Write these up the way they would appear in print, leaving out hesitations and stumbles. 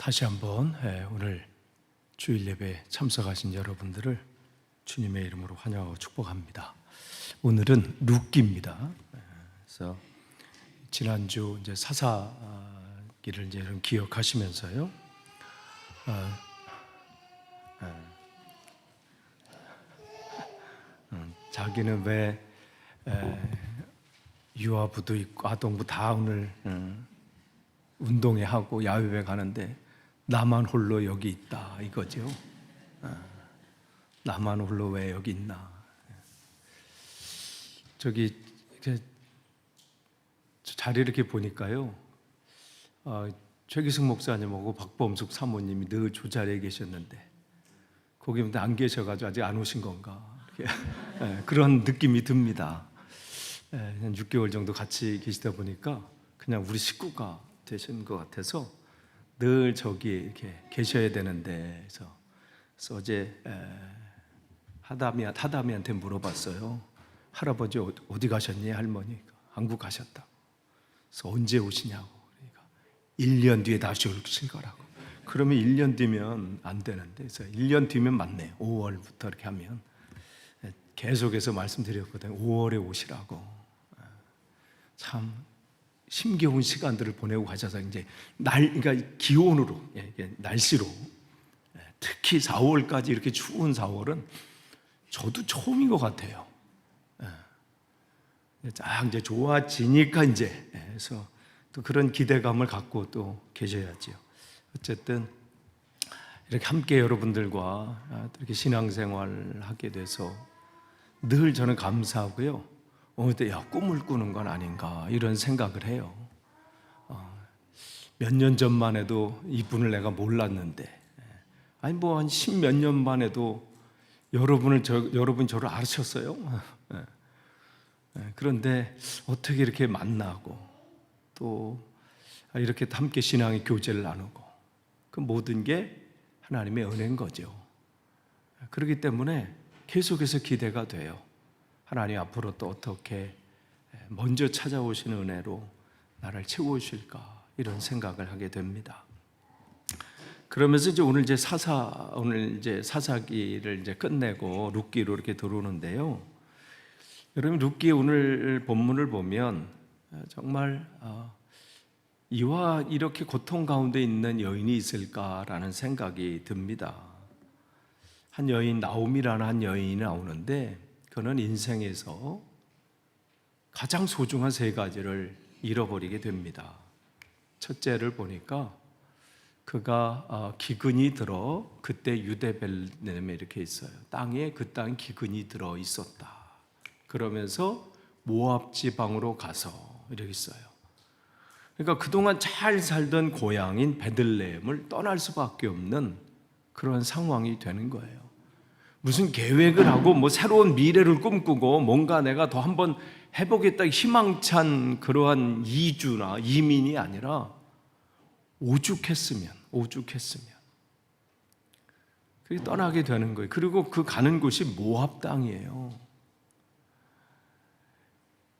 다시 한번 오늘 주일 예배에 참석하신 여러분들을 주님의 이름으로 환영하고 축복합니다. 오늘은 룻기입니다. 그래서 지난주 이제 사사기를 이제 여러분 기억하시면서요. 자기는 왜 유아부도 있고 아동부 다 오늘 운동회 하고 야외에 가는데 나만 홀로 여기 있다 이거죠. 나만 홀로 왜 여기 있나. 저기 이렇게 자리 이렇게 보니까요, 최기승 목사님하고 박범숙 사모님이 늘 저 자리에 계셨는데 거기 안 계셔가지고 아직 안 오신 건가 그런 느낌이 듭니다. 한 6개월 정도 같이 계시다 보니까 그냥 우리 식구가 되신 것 같아서 늘 저기 이렇게 계셔야 되는데, 그래서 어제 하다미한테 물어봤어요. 할아버지 어디 가셨니? 할머니가 한국 가셨다. 그래서 언제 오시냐고. 그러니까 1년 뒤에 다시 오실 거라고. 그러면 1년 뒤면 안 되는데, 그래서 1년 뒤면 맞네요. 5월부터 이렇게 하면 계속해서 말씀드렸거든요. 5월에 오시라고. 참 힘겨운 시간들을 보내고 가셔서 이제 그러니까 기온으로, 날씨로, 특히 4월까지 이렇게 추운 4월은 저도 처음인 것 같아요. 쫙 이제 좋아지니까 이제, 그래서 또 그런 기대감을 갖고 또 계셔야지요. 어쨌든 이렇게 함께 여러분들과 이렇게 신앙생활을 하게 돼서 늘 저는 감사하고요. 꿈을 꾸는 건 아닌가 이런 생각을 해요. 몇 년 전만 해도 이분을 내가 몰랐는데, 아니 뭐 한 10몇 년만 해도 여러분 저를 아셨어요. 그런데 어떻게 이렇게 만나고 또 이렇게 함께 신앙의 교제를 나누고, 그 모든 게 하나님의 은혜인 거죠. 그렇기 때문에 계속해서 기대가 돼요. 하나님 앞으로 또 어떻게 먼저 찾아오시는 은혜로 나를 채우실까 이런 생각을 하게 됩니다. 그러면서 이제 오늘 이제 사사기를 이제 끝내고 룻기로 이렇게 들어오는데요. 여러분 룻기의 오늘 본문을 보면 정말 이와 이렇게 고통 가운데 있는 여인이 있을까라는 생각이 듭니다. 한 여인, 나오미라는 한 여인이 나오는데 그는 인생에서 가장 소중한 3가지를 잃어버리게 됩니다. 첫째를 보니까 그가 기근이 들어, 그때 유대벨렘에 이렇게 있어요. 땅에 그 땅 기근이 들어 있었다. 그러면서 모압 지방으로 가서 이렇게 있어요. 그러니까 그동안 잘 살던 고향인 베들레헴을 떠날 수밖에 없는 그런 상황이 되는 거예요. 무슨 계획을 하고 뭐 새로운 미래를 꿈꾸고 뭔가 내가 더 한번 해보겠다 희망찬 그러한 이주나 이민이 아니라 오죽했으면 그게 떠나게 되는 거예요. 그리고 그 가는 곳이 모압 땅이에요.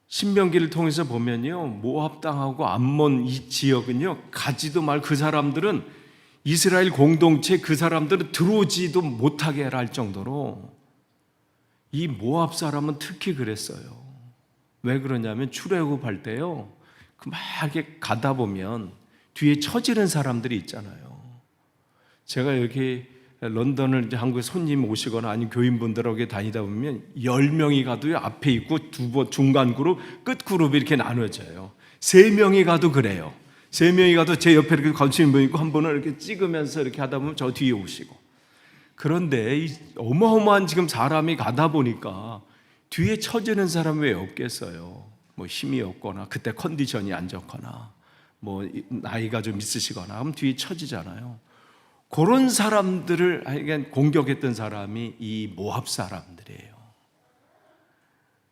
신명기를 통해서 보면요, 모압 땅하고 암몬 이 지역은요, 가지도 말 그 사람들은 이스라엘 공동체 그 사람들은 들어오지도 못하게 할 정도로 이 모압 사람은 특히 그랬어요. 왜 그러냐면 출애굽할 때요, 그 막 이렇게 가다 보면 뒤에 처지는 사람들이 있잖아요. 제가 이렇게 런던을 이제 한국에 손님 오시거나 아니면 교인분들하고 다니다 보면 10명이 가도요, 앞에 있고 중간 그룹, 끝 그룹이 이렇게 나눠져요. 3명이 가도 그래요. 3명이 가도 제 옆에 이렇게 관심 보이고 한 번은 이렇게 찍으면서 이렇게 하다 보면 저 뒤에 오시고. 그런데 이 어마어마한 지금 사람이 가다 보니까 뒤에 처지는 사람이 왜 없겠어요? 뭐 힘이 없거나 그때 컨디션이 안 좋거나 뭐 나이가 좀 있으시거나 하면 뒤에 처지잖아요. 그런 사람들을 공격했던 사람이 이 모압 사람들이에요.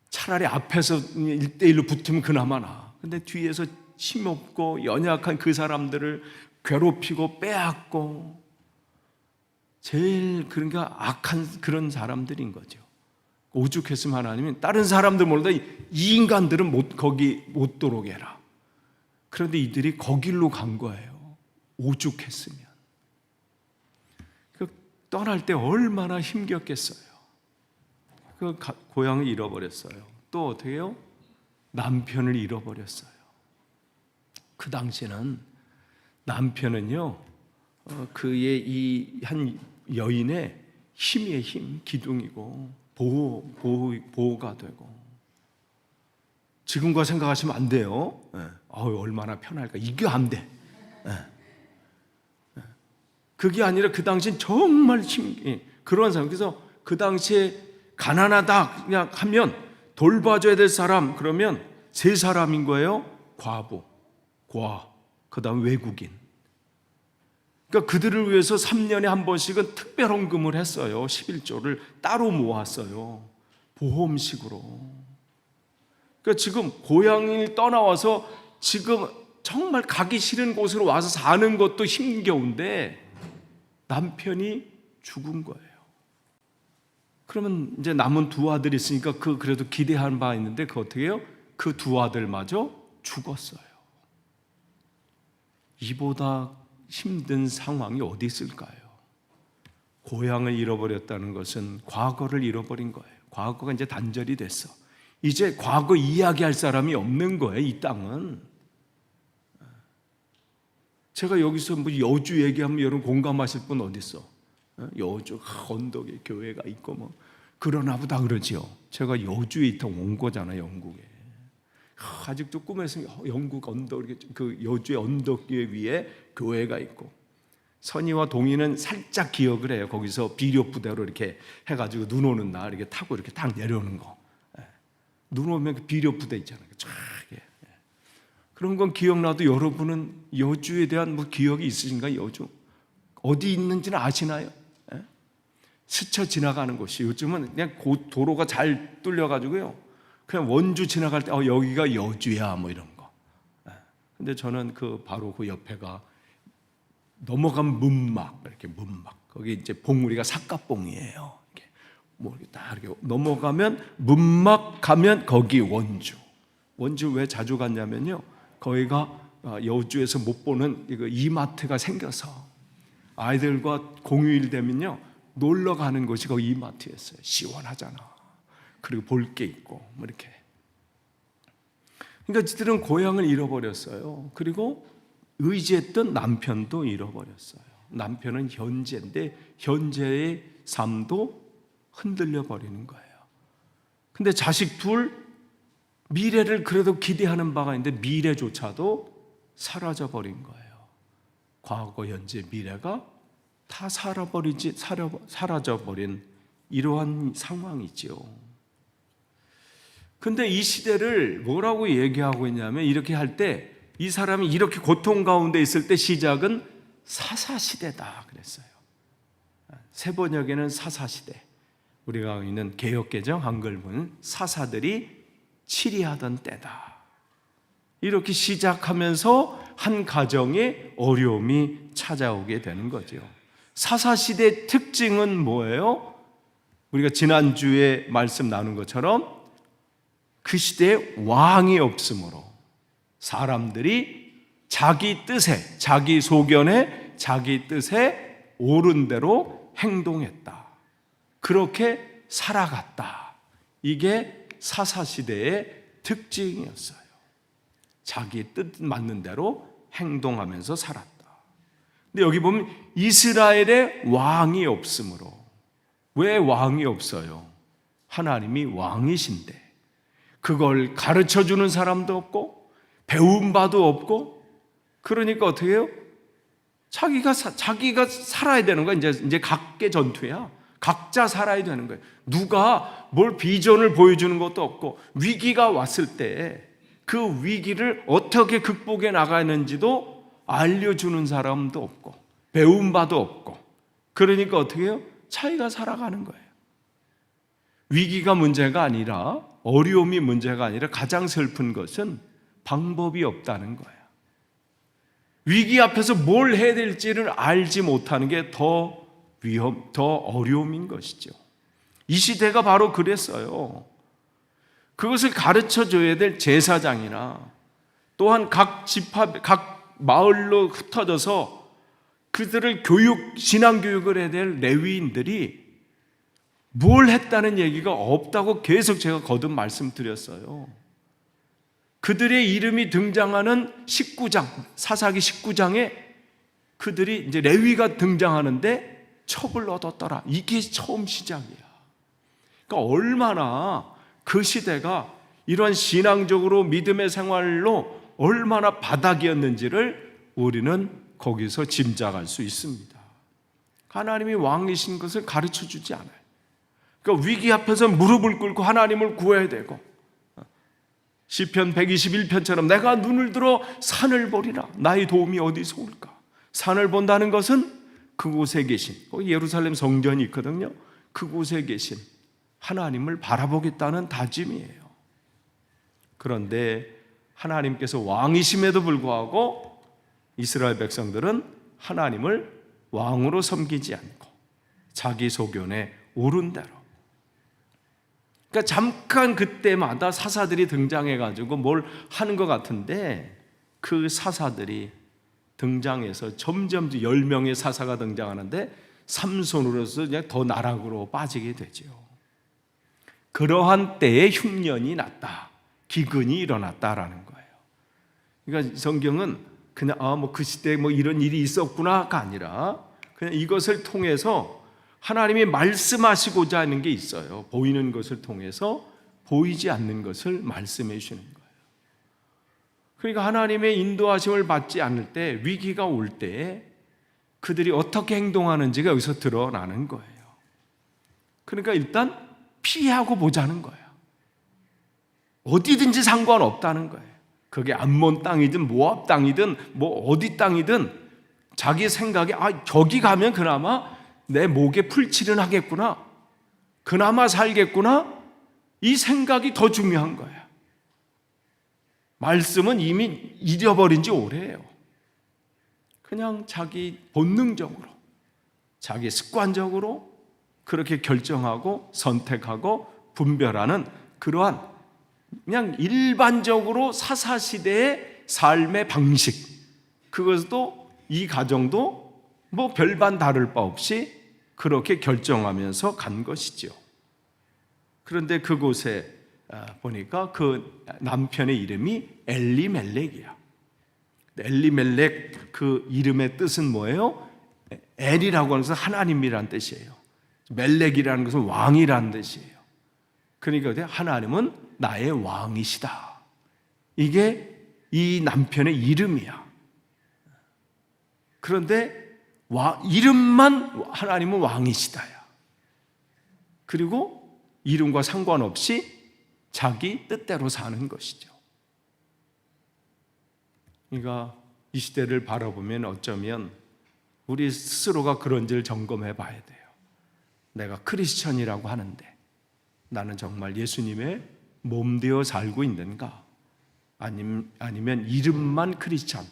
차라리 앞에서 1대1로 붙으면 그나마 나. 근데 뒤에서 힘없고 연약한 그 사람들을 괴롭히고 빼앗고 제일 그러니까 악한 그런 사람들인 거죠. 오죽했으면 하나님은 다른 사람들 몰라 이 인간들은 거기 못 들어오게 해라. 그런데 이들이 거길로 간 거예요. 오죽했으면. 떠날 때 얼마나 힘겼겠어요. 그 고향을 잃어버렸어요. 또 어떻게 해요? 남편을 잃어버렸어요. 그 당시에는 남편은요, 그의 이 한 여인의 힘의 힘, 기둥이고 보호가 되고, 지금과 생각하시면 안 돼요. 얼마나 편할까. 이게 안 돼. 그게 아니라 그 당시엔 정말 그런 상황. 그래서 그 당시에 가난하다 그냥 하면 돌봐줘야 될 사람, 그러면 세 사람인 거예요. 과부, 고아, 그 다음 외국인. 그러니까 그들을 위해서 3년에 한 번씩은 특별 헌금을 했어요. 11조를 따로 모았어요. 보험식으로. 그러니까 지금 고향을 떠나와서 지금 정말 가기 싫은 곳으로 와서 사는 것도 힘겨운데 남편이 죽은 거예요. 그러면 이제 남은 두 아들이 있으니까 그래도 기대한 바 있는데 그 어떻게 해요? 그 두 아들마저 죽었어요. 이보다 힘든 상황이 어디 있을까요? 고향을 잃어버렸다는 것은 과거를 잃어버린 거예요. 과거가 이제 단절이 됐어. 이제 과거 이야기할 사람이 없는 거예요. 이 땅은. 제가 여기서 뭐 여주 얘기하면 여러분 공감하실 분 어디 있어? 여주 언덕에 교회가 있고 뭐 그러나 보다 그러지요. 제가 여주에 있다 온 거잖아요. 영국에. 아직도 꿈에서 영국 언덕, 그 여주의 언덕 위에 교회가 있고, 선희와 동희는 살짝 기억을 해요. 거기서 비료 부대로 이렇게 해가지고 눈 오는 날 이렇게 타고 이렇게 딱 내려오는 거. 눈 오면 그 비료 부대 있잖아요. 쫙. 그런 건 기억나도 여러분은 여주에 대한 뭐 기억이 있으신가요? 여주 어디 있는지는 아시나요? 스쳐 지나가는 곳이, 요즘은 그냥 도로가 잘 뚫려가지고요, 그냥 원주 지나갈 때 여기가 여주야 뭐 이런 거. 근데 저는 바로 그 옆에가 넘어가면 문막, 이렇게 문막, 거기 이제 봉우리가 삿갓봉이에요. 이렇게 뭐 딱 이렇게 넘어가면 문막 가면 거기 원주. 원주 왜 자주 갔냐면요, 거기가 여주에서 못 보는 이거 이마트가 생겨서 아이들과 공휴일 되면요 놀러 가는 곳이 거기 이마트였어요. 시원하잖아. 그리고 볼 게 있고 뭐 이렇게. 그러니까 지들은 고향을 잃어버렸어요. 그리고 의지했던 남편도 잃어버렸어요. 남편은 현재인데 현재의 삶도 흔들려 버리는 거예요. 근데 자식 둘, 미래를 그래도 기대하는 바가 있는데 미래조차도 사라져 버린 거예요. 과거, 현재, 미래가 다 사라져 버린 이러한 상황이지요. 근데 이 시대를 뭐라고 얘기하고 있냐면, 이렇게 할 때 이 사람이 이렇게 고통 가운데 있을 때 시작은 사사시대다 그랬어요. 세번역에는 사사시대, 우리가 있는 개역개정 한글문 사사들이 치리하던 때다, 이렇게 시작하면서 한 가정에 어려움이 찾아오게 되는 거죠. 사사시대의 특징은 뭐예요? 우리가 지난주에 말씀 나눈 것처럼 그 시대에 왕이 없으므로 사람들이 자기 뜻에, 자기 소견에, 자기 뜻에 옳은 대로 행동했다. 그렇게 살아갔다. 이게 사사시대의 특징이었어요. 자기 뜻 맞는 대로 행동하면서 살았다. 근데 여기 보면 이스라엘에 왕이 없으므로. 왜 왕이 없어요? 하나님이 왕이신데 그걸 가르쳐주는 사람도 없고 배운 바도 없고, 그러니까 어떻게 해요? 자기가 살아야 되는 거야. 이제 각계 전투야. 각자 살아야 되는 거예요. 누가 뭘 비전을 보여주는 것도 없고, 위기가 왔을 때 그 위기를 어떻게 극복해 나가는지도 알려주는 사람도 없고 배운 바도 없고, 그러니까 어떻게 해요? 자기가 살아가는 거예요. 위기가 문제가 아니라, 어려움이 문제가 아니라 가장 슬픈 것은 방법이 없다는 거예요. 위기 앞에서 뭘 해야 될지를 알지 못하는 게 더 어려움인 것이죠. 이 시대가 바로 그랬어요. 그것을 가르쳐 줘야 될 제사장이나 또한 각 집합, 각 마을로 흩어져서 그들을 신앙교육을 해야 될 레위인들이 뭘 했다는 얘기가 없다고 계속 제가 거듭 말씀드렸어요. 그들의 이름이 등장하는 19장, 사사기 19장에 그들이 이제 레위가 등장하는데 첩을 얻었더라. 이게 처음 시작이야. 그러니까 얼마나 그 시대가 이런 신앙적으로 믿음의 생활로 얼마나 바닥이었는지를 우리는 거기서 짐작할 수 있습니다. 하나님이 왕이신 것을 가르쳐 주지 않아요. 그러니까 위기 앞에서 무릎을 꿇고 하나님을 구해야 되고, 시편 121편처럼 내가 눈을 들어 산을 보리라. 나의 도움이 어디서 올까? 산을 본다는 것은 그곳에 계신, 거기 예루살렘 성전이 있거든요. 그곳에 계신 하나님을 바라보겠다는 다짐이에요. 그런데 하나님께서 왕이심에도 불구하고 이스라엘 백성들은 하나님을 왕으로 섬기지 않고 자기 소견에 오른 대로, 그러니까 잠깐 그때마다 사사들이 등장해가지고 뭘 하는 것 같은데, 그 사사들이 등장해서 점점 10명의 사사가 등장하는데 삼손으로서 그냥 더 나락으로 빠지게 되죠. 그러한 때에 흉년이 났다, 기근이 일어났다라는 거예요. 그러니까 성경은 그냥 그 시대에 이런 일이 있었구나가 아니라 그냥 이것을 통해서 하나님이 말씀하시고자 하는 게 있어요. 보이는 것을 통해서 보이지 않는 것을 말씀해 주시는 거예요. 그러니까 하나님의 인도하심을 받지 않을 때, 위기가 올 때 그들이 어떻게 행동하는지가 여기서 드러나는 거예요. 그러니까 일단 피하고 보자는 거예요. 어디든지 상관없다는 거예요. 그게 암몬 땅이든 모압 땅이든 어디 땅이든 자기 생각에 저기 가면 그나마 내 목에 풀칠은 하겠구나, 그나마 살겠구나, 이 생각이 더 중요한 거야. 말씀은 이미 잊어버린 지 오래예요. 그냥 자기 본능적으로, 자기 습관적으로 그렇게 결정하고 선택하고 분별하는 그러한 그냥 일반적으로 사사시대의 삶의 방식, 그것도 이 가정도 별반 다를 바 없이 그렇게 결정하면서 간 것이죠. 그런데 그곳에 보니까 그 남편의 이름이 엘리멜렉이야. 엘리멜렉 그 이름의 뜻은 뭐예요? 엘이라고 하는 것은 하나님이라는 뜻이에요. 멜렉이라는 것은 왕이라는 뜻이에요. 그러니까 하나님은 나의 왕이시다, 이게 이 남편의 이름이야. 그런데 이름만 하나님은 왕이시다야. 그리고 이름과 상관없이 자기 뜻대로 사는 것이죠. 그러니까 이 시대를 바라보면 어쩌면 우리 스스로가 그런지를 점검해 봐야 돼요. 내가 크리스천이라고 하는데 나는 정말 예수님의 몸되어 살고 있는가? 아니면 이름만 크리스천,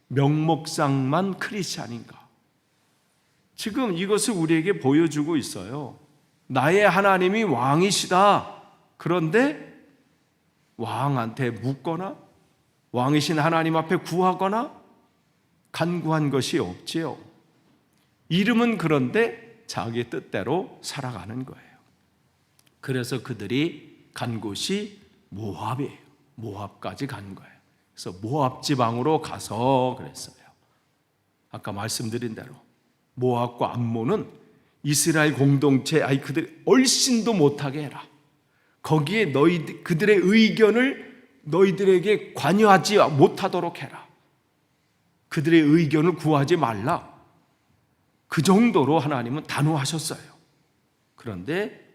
명목상만 크리스천인가? 지금 이것을 우리에게 보여주고 있어요. 나의 하나님이 왕이시다. 그런데 왕한테 묻거나 왕이신 하나님 앞에 구하거나 간구한 것이 없지요. 이름은 그런데 자기 뜻대로 살아가는 거예요. 그래서 그들이 간 곳이 모압이에요. 모압까지 간 거예요. 그래서 모압 지방으로 가서 그랬어요. 아까 말씀드린 대로 모압과 암몬은 이스라엘 공동체, 그들 얼씬도 못하게 해라. 거기에 그들의 의견을 너희들에게 관여하지 못하도록 해라. 그들의 의견을 구하지 말라. 그 정도로 하나님은 단호하셨어요. 그런데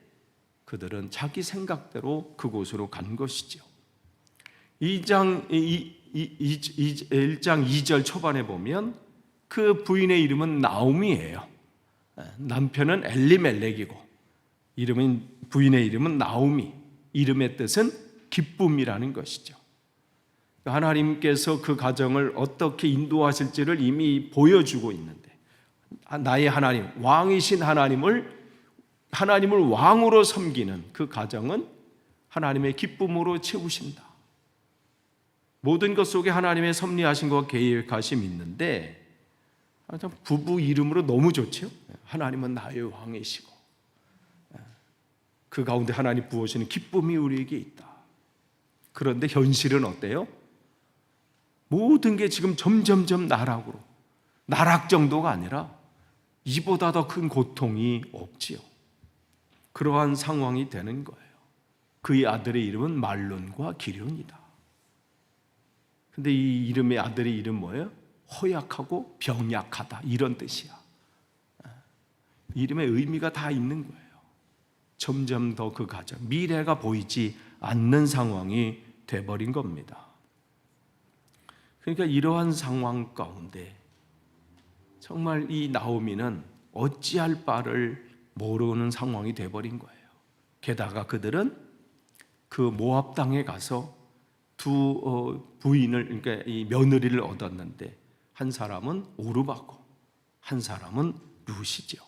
그들은 자기 생각대로 그곳으로 간 것이죠. 1장 2절 초반에 보면 그 부인의 이름은 나오미예요. 남편은 엘리멜렉이고 부인의 이름은 나오미. 이름의 뜻은 기쁨이라는 것이죠. 하나님께서 그 가정을 어떻게 인도하실지를 이미 보여주고 있는데, 나의 하나님, 왕이신 하나님을 왕으로 섬기는 그 가정은 하나님의 기쁨으로 채우신다. 모든 것 속에 하나님의 섭리하신 것과 계획하심이 있는데, 참 부부 이름으로 너무 좋죠. 하나님은 나의 왕이시고 그 가운데 하나님 부어주시는 기쁨이 우리에게 있다. 그런데 현실은 어때요? 모든 게 지금 점점점 나락 정도가 아니라 이보다 더 큰 고통이 없지요. 그러한 상황이 되는 거예요. 그의 아들의 이름은 말론과 기련이다. 근데 이 이름의 아들의 이름 뭐예요? 허약하고 병약하다, 이런 뜻이야. 이름의 의미가 다 있는 거예요. 점점 더 그 가정, 미래가 보이지 않는 상황이 돼버린 겁니다. 그러니까 이러한 상황 가운데 정말 이 나오미는 어찌할 바를 모르는 상황이 돼버린 거예요. 게다가 그들은 그 모압 땅에 가서 두 부인을, 그러니까 이 며느리를 얻었는데 한 사람은 오르바고 한 사람은 룻이죠.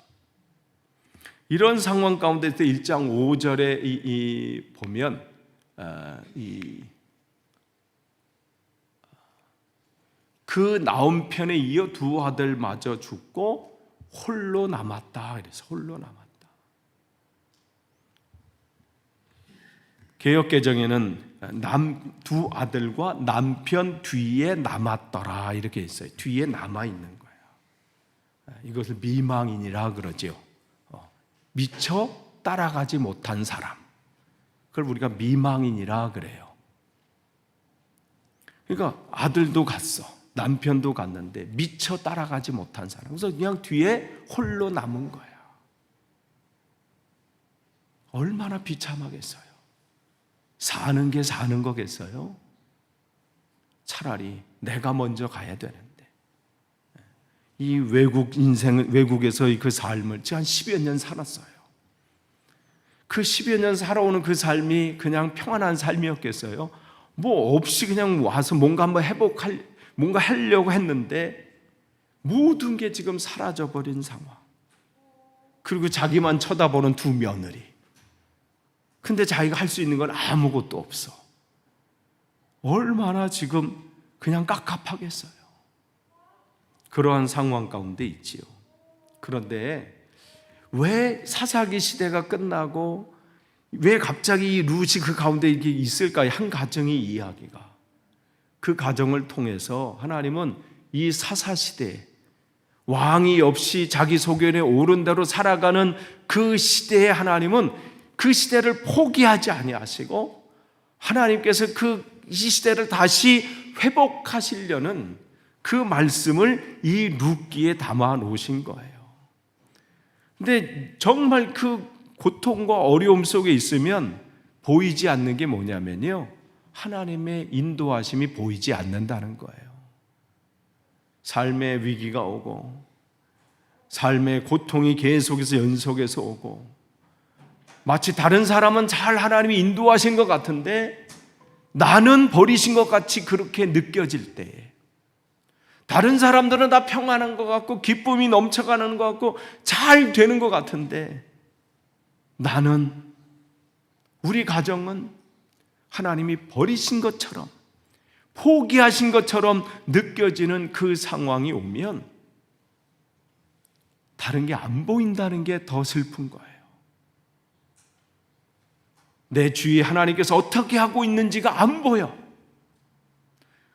이런 상황 가운데서 1장 5절에 보면 그 나온 편에 이어 두 아들마저 죽고 홀로 남았다. 그래서 홀로 남았다. 개역개정에는 두 아들과 남편 뒤에 남았더라 이렇게 있어요. 뒤에 남아 있는 거예요. 이것을 미망인이라 그러죠. 미처 따라가지 못한 사람, 그걸 우리가 미망인이라 그래요. 그러니까 아들도 갔어, 남편도 갔는데 미처 따라가지 못한 사람, 그래서 그냥 뒤에 홀로 남은 거야. 얼마나 비참하겠어요. 사는 게 사는 거겠어요? 차라리 내가 먼저 가야 되는데, 이 외국에서 그 삶을 제가 한 10여 년 살았어요. 그 10여 년 살아오는 그 삶이 그냥 평안한 삶이었겠어요? 뭐 없이 그냥 와서 뭔가 한번 뭔가 하려고 했는데 모든 게 지금 사라져버린 상황. 그리고 자기만 쳐다보는 두 며느리. 근데 자기가 할 수 있는 건 아무것도 없어. 얼마나 지금 그냥 깝깝하겠어요. 그러한 상황 가운데 있지요. 그런데 왜 사사기 시대가 끝나고 왜 갑자기 룻이 그 가운데 이렇게 있을까요? 한 가정의 이야기가. 그 가정을 통해서 하나님은 이 사사시대, 왕이 없이 자기 소견에 옳은 대로 살아가는 그 시대에 하나님은 그 시대를 포기하지 아니하시고 하나님께서 이 시대를 다시 회복하시려는 그 말씀을 이 룻기에 담아 놓으신 거예요. 근데 정말 그 고통과 어려움 속에 있으면 보이지 않는 게 뭐냐면요, 하나님의 인도하심이 보이지 않는다는 거예요. 삶의 위기가 오고 삶의 고통이 계속해서 연속해서 오고 마치 다른 사람은 잘 하나님이 인도하신 것 같은데 나는 버리신 것 같이 그렇게 느껴질 때에, 다른 사람들은 다 평안한 것 같고 기쁨이 넘쳐가는 것 같고 잘 되는 것 같은데 나는, 우리 가정은 하나님이 버리신 것처럼 포기하신 것처럼 느껴지는 그 상황이 오면 다른 게 안 보인다는 게 더 슬픈 거예요. 내 주위에 하나님께서 어떻게 하고 있는지가 안 보여.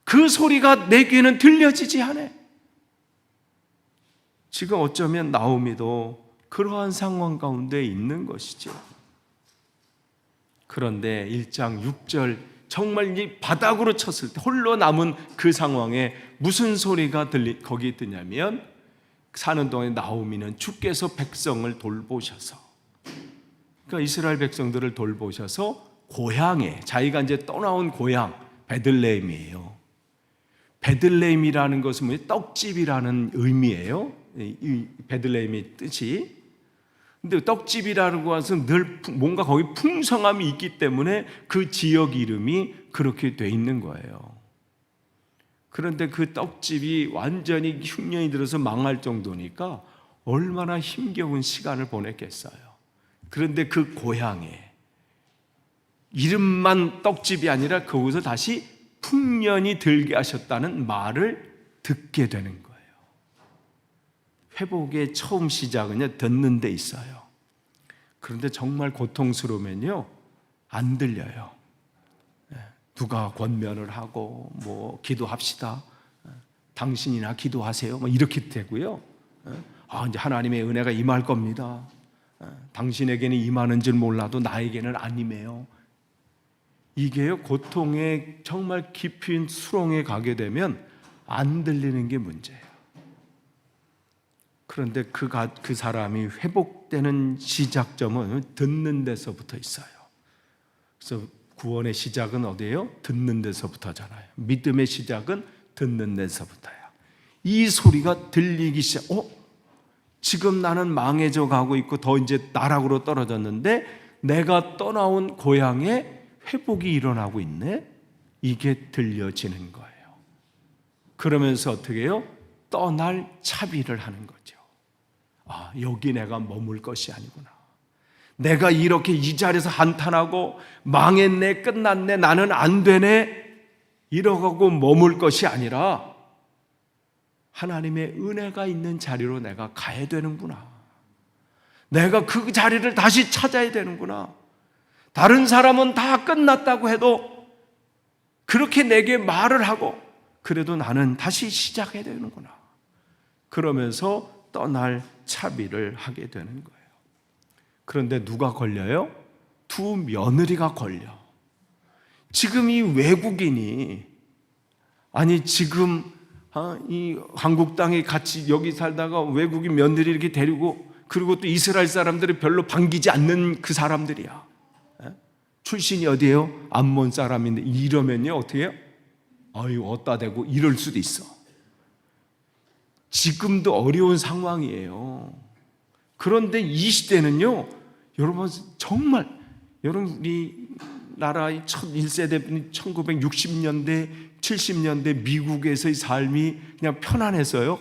그 소리가 내 귀에는 들려지지 않아. 지금 어쩌면 나오미도 그러한 상황 가운데 있는 것이죠. 그런데 1장 6절, 정말 이 바닥으로 쳤을 때 홀로 남은 그 상황에 무슨 소리가 거기 뜨냐면, 사는 동안에 나오미는 주께서 백성을 돌보셔서, 그러니까 이스라엘 백성들을 돌보셔서 고향에, 자기가 이제 떠나온 고향 베들레헴이에요. 베들레헴이라는 것은 뭐예요? 떡집이라는 의미예요. 이 베들레헴의 뜻이. 근데 떡집이라는 것은 늘 뭔가 거기 풍성함이 있기 때문에 그 지역 이름이 그렇게 돼 있는 거예요. 그런데 그 떡집이 완전히 흉년이 들어서 망할 정도니까 얼마나 힘겨운 시간을 보냈겠어요. 그런데 그 고향에 이름만 떡집이 아니라 거기서 다시 풍년이 들게 하셨다는 말을 듣게 되는 거예요. 회복의 처음 시작은요, 듣는 데 있어요. 그런데 정말 고통스러우면요, 안 들려요. 누가 권면을 하고 뭐 기도합시다, 당신이나 기도하세요, 뭐 이렇게 되고요. 이제 하나님의 은혜가 임할 겁니다. 당신에게는 임하는 줄 몰라도 나에게는 안 임해요. 이게요, 고통의 정말 깊은 수렁에 가게 되면 안 들리는 게 문제예요. 그런데 그 사람이 회복되는 시작점은 듣는 데서부터 있어요. 그래서 구원의 시작은 어디예요? 듣는 데서부터잖아요. 믿음의 시작은 듣는 데서부터야. 이 소리가 들리기 시작. 지금 나는 망해져 가고 있고 더 이제 나락으로 떨어졌는데 내가 떠나온 고향에 회복이 일어나고 있네. 이게 들려지는 거예요. 그러면서 어떻게 해요? 떠날 차비를 하는 거죠. 여기 내가 머물 것이 아니구나. 내가 이렇게 이 자리에서 한탄하고 망했네, 끝났네, 나는 안 되네 이러고 머물 것이 아니라 하나님의 은혜가 있는 자리로 내가 가야 되는구나. 내가 그 자리를 다시 찾아야 되는구나. 다른 사람은 다 끝났다고 해도 그렇게 내게 말을 하고 그래도 나는 다시 시작해야 되는구나. 그러면서 떠날 차비를 하게 되는 거예요. 그런데 누가 걸려요? 두 며느리가 걸려. 지금 이 외국인이, 아니 지금 이 한국 땅에 같이 여기 살다가 외국인 며느리 이렇게 데리고, 그리고 또 이스라엘 사람들이 별로 반기지 않는 그 사람들이야. 출신이 어디예요? 암몬 사람인데 이러면요 어떻게 해요? 어디다 대고 이럴 수도 있어. 지금도 어려운 상황이에요. 그런데 이 시대는요, 여러분 정말, 여러분 우리나라의 첫 1세대 1960년대 70년대 미국에서의 삶이 그냥 편안해서요,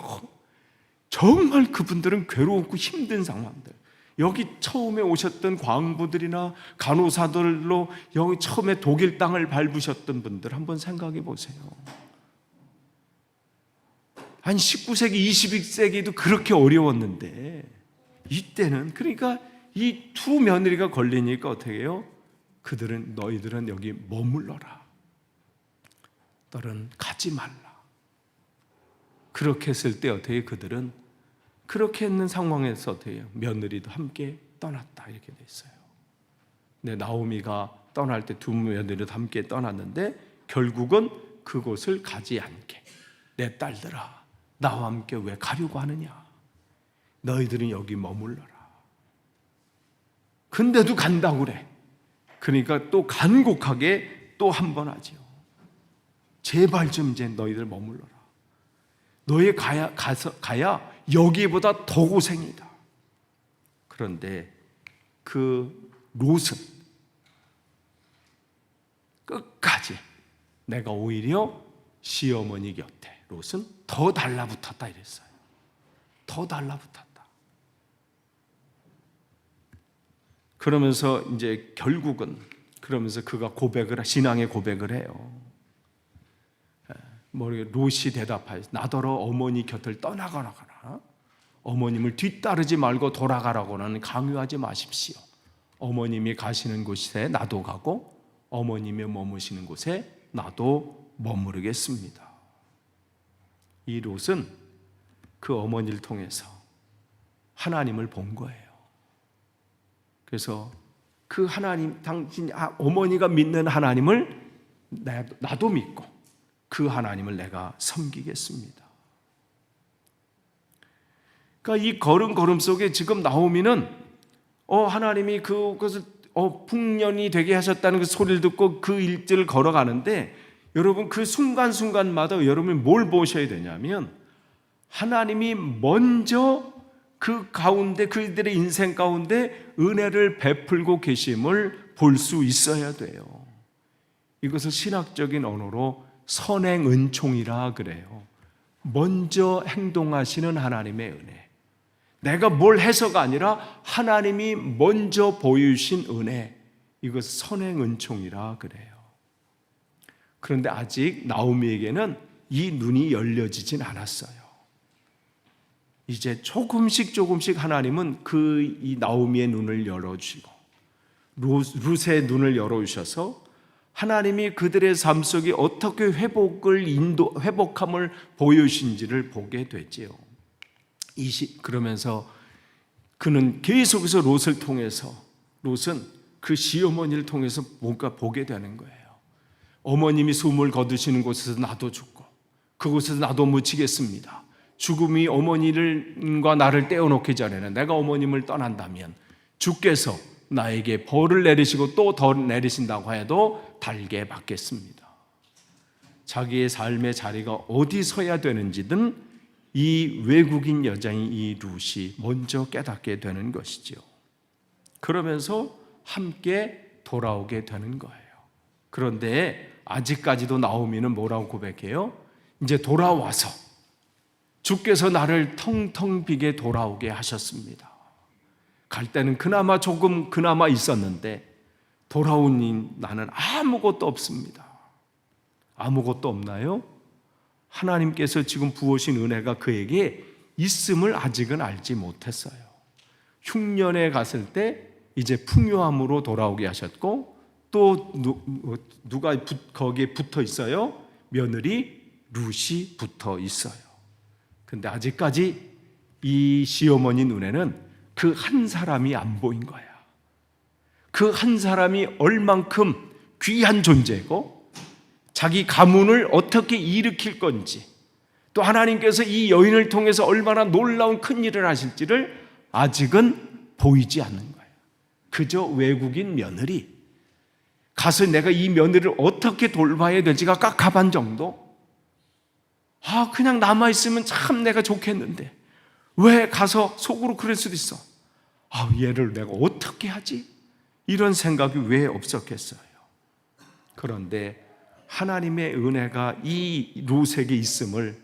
정말 그분들은 괴롭고 힘든 상황들, 여기 처음에 오셨던 광부들이나 간호사들로 여기 처음에 독일 땅을 밟으셨던 분들 한번 생각해 보세요. 한 19세기, 21세기도 그렇게 어려웠는데 이때는, 그러니까 이 두 며느리가 걸리니까 어떻게 해요? 그들은 너희들은 여기 머물러라. 너는 가지 말라. 그렇게 했을 때 어떻게 그들은 그렇게 있는 상황에서 어떻게 해요? 며느리도 함께 떠났다 이렇게 돼 있어요. 근데 나오미가 떠날 때 두 며느리도 함께 떠났는데 결국은 그곳을 가지 않게, 내 딸들아 나와 함께 왜 가려고 하느냐? 너희들은 여기 머물러라. 근데도 간다고 그래. 그러니까 또 간곡하게 또 한 번 하지요. 제발 좀 이제 너희들 머물러라. 너희 가야 여기보다 더 고생이다. 그런데 그 롯은 끝까지 내가 오히려 시어머니 곁에, 롯은 더 달라붙었다 이랬어요. 더 달라붙었다. 그러면서 이제 결국은, 그러면서 그가 신앙의 고백을 해요. 롯이 대답하여 나더러 어머니 곁을 떠나가거나 어머님을 뒤따르지 말고 돌아가라고는 강요하지 마십시오. 어머님이 가시는 곳에 나도 가고 어머님이 머무시는 곳에 나도 머무르겠습니다. 이 롯은 그 어머니를 통해서 하나님을 본 거예요. 그래서 그 하나님, 당신 어머니가 믿는 하나님을 나도 믿고 그 하나님을 내가 섬기겠습니다. 그러니까 이 걸음 속에 지금 나오미는 하나님이 그것을 풍년이 되게 하셨다는 그 소리를 듣고 그 일들을 걸어가는데, 여러분 그 순간순간마다 여러분이 뭘 보셔야 되냐면 하나님이 먼저 그 가운데, 그들의 인생 가운데 은혜를 베풀고 계심을 볼 수 있어야 돼요. 이것을 신학적인 언어로 선행 은총이라 그래요. 먼저 행동하시는 하나님의 은혜. 내가 뭘 해서가 아니라 하나님이 먼저 보여주신 은혜, 이것 선행 은총이라 그래요. 그런데 아직 나오미에게는 이 눈이 열려지진 않았어요. 이제 조금씩 하나님은 이 나오미의 눈을 열어주시고 룻의 눈을 열어주셔서 하나님이 그들의 삶 속에 어떻게 회복함을 보여주신지를 보게 됐지요. 그러면서 그는 계속해서 롯을 통해서, 롯은 그 시어머니를 통해서 뭔가 보게 되는 거예요. 어머님이 숨을 거두시는 곳에서 나도 죽고 그곳에서 나도 묻히겠습니다. 죽음이 어머니과 나를 떼어놓기 전에는 내가 어머님을 떠난다면 주께서 나에게 벌을 내리시고 또 더 내리신다고 해도 달게 받겠습니다. 자기의 삶의 자리가 어디 서야 되는지든 이 외국인 여자인 이 룻이 먼저 깨닫게 되는 것이죠. 그러면서 함께 돌아오게 되는 거예요. 그런데 아직까지도 나오미는 뭐라고 고백해요? 이제 돌아와서 주께서 나를 텅텅 비게 돌아오게 하셨습니다. 갈 때는 그나마 있었는데 돌아온 나는 아무것도 없습니다. 아무것도 없나요? 하나님께서 지금 부으신 은혜가 그에게 있음을 아직은 알지 못했어요. 흉년에 갔을 때 이제 풍요함으로 돌아오게 하셨고, 또 누가 거기에 붙어 있어요? 며느리 룻이 붙어 있어요. 근데 아직까지 이 시어머니 눈에는 그 한 사람이 안 보인 거야. 그 한 사람이 얼만큼 귀한 존재고 자기 가문을 어떻게 일으킬 건지, 또 하나님께서 이 여인을 통해서 얼마나 놀라운 큰 일을 하실지를 아직은 보이지 않는 거예요. 그저 외국인 며느리, 가서 내가 이 며느리를 어떻게 돌봐야 될지가 깝깝한 정도. 그냥 남아있으면 참 내가 좋겠는데 왜 가서 속으로 그럴 수도 있어. 얘를 내가 어떻게 하지? 이런 생각이 왜 없었겠어요? 그런데 하나님의 은혜가 이 룻에게 있음을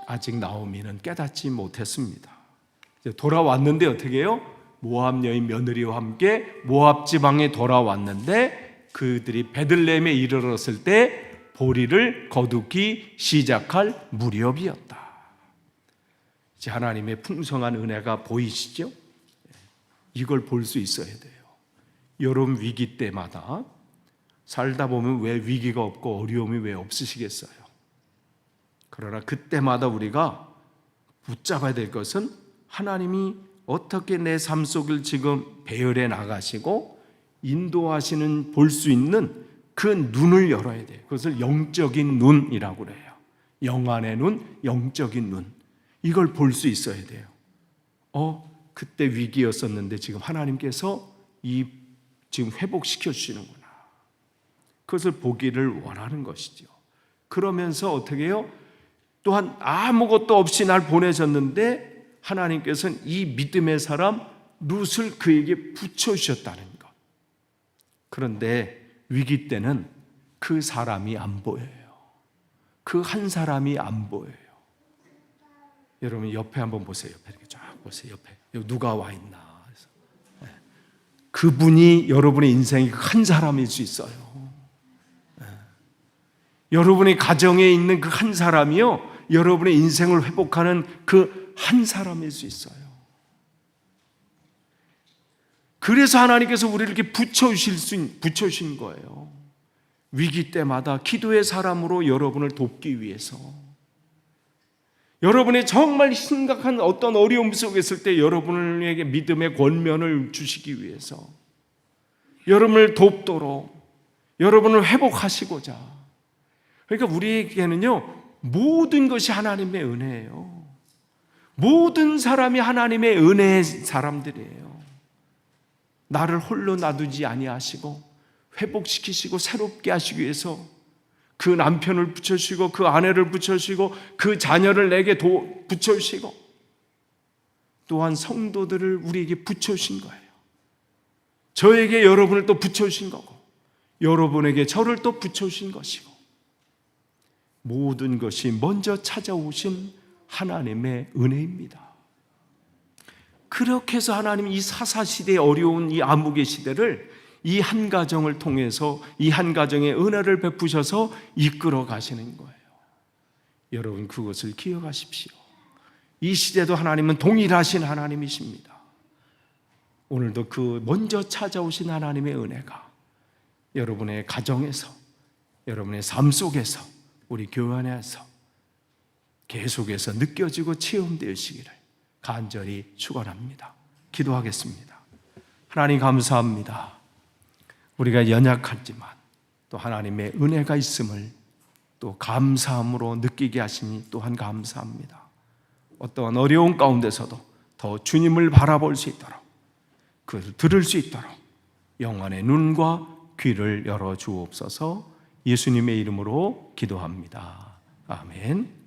아직 나오미는 깨닫지 못했습니다. 돌아왔는데 어떻게 해요? 모압 여인 며느리와 함께 모압 지방에 돌아왔는데 그들이 베들레헴에 이르렀을 때 보리를 거두기 시작할 무렵이었다. 이제 하나님의 풍성한 은혜가 보이시죠? 이걸 볼 수 있어야 돼요. 여러분 위기 때마다 살다 보면 왜 위기가 없고 어려움이 왜 없으시겠어요? 그러나 그때마다 우리가 붙잡아야 될 것은 하나님이 어떻게 내 삶 속을 지금 배열해 나가시고 인도하시는 볼 수 있는 그 눈을 열어야 돼요. 그것을 영적인 눈이라고 그래요. 영안의 눈, 영적인 눈. 이걸 볼 수 있어야 돼요. 그때 위기였었는데 지금 하나님께서 지금 회복시켜 주시는구나. 그것을 보기를 원하는 것이죠. 그러면서 어떻게 해요? 또한 아무것도 없이 날 보내셨는데 하나님께서는 이 믿음의 사람 룻을 그에게 붙여주셨다는 것. 그런데 위기 때는 그 사람이 안 보여요. 그 한 사람이 안 보여요. 여러분 옆에 한번 보세요. 옆에 이렇게 쫙 보세요. 옆에 여기 누가 와 있나. 그분이 여러분의 인생의 한 사람일 수 있어요. 여러분의 가정에 있는 그 한 사람이요, 여러분의 인생을 회복하는 그 한 사람일 수 있어요. 그래서 하나님께서 우리를 이렇게 붙여주신 거예요. 위기 때마다 기도의 사람으로 여러분을 돕기 위해서, 여러분의 정말 심각한 어떤 어려움 속에 있을 때 여러분에게 믿음의 권면을 주시기 위해서, 여러분을 돕도록, 여러분을 회복하시고자. 그러니까 우리에게는요, 모든 것이 하나님의 은혜예요. 모든 사람이 하나님의 은혜의 사람들이에요. 나를 홀로 놔두지 아니하시고 회복시키시고 새롭게 하시기 위해서 그 남편을 붙여주시고 그 아내를 붙여주시고 그 자녀를 내게 붙여주시고 또한 성도들을 우리에게 붙여주신 거예요. 저에게 여러분을 또 붙여주신 거고 여러분에게 저를 또 붙여주신 것이고, 모든 것이 먼저 찾아오신 하나님의 은혜입니다. 그렇게 해서 하나님 이 사사시대의 어려운 이 암흑의 시대를 이 한 가정을 통해서 이 한 가정의 은혜를 베푸셔서 이끌어 가시는 거예요. 여러분 그것을 기억하십시오. 이 시대도 하나님은 동일하신 하나님이십니다. 오늘도 그 먼저 찾아오신 하나님의 은혜가 여러분의 가정에서, 여러분의 삶 속에서, 우리 교회 안에서 계속해서 느껴지고 체험되시기를 간절히 축원합니다. 기도하겠습니다. 하나님 감사합니다. 우리가 연약하지만 또 하나님의 은혜가 있음을 또 감사함으로 느끼게 하시니 또한 감사합니다. 어떠한 어려운 가운데서도 더 주님을 바라볼 수 있도록, 그것을 들을 수 있도록 영안의 눈과 귀를 열어 주옵소서. 예수님의 이름으로 기도합니다. 아멘.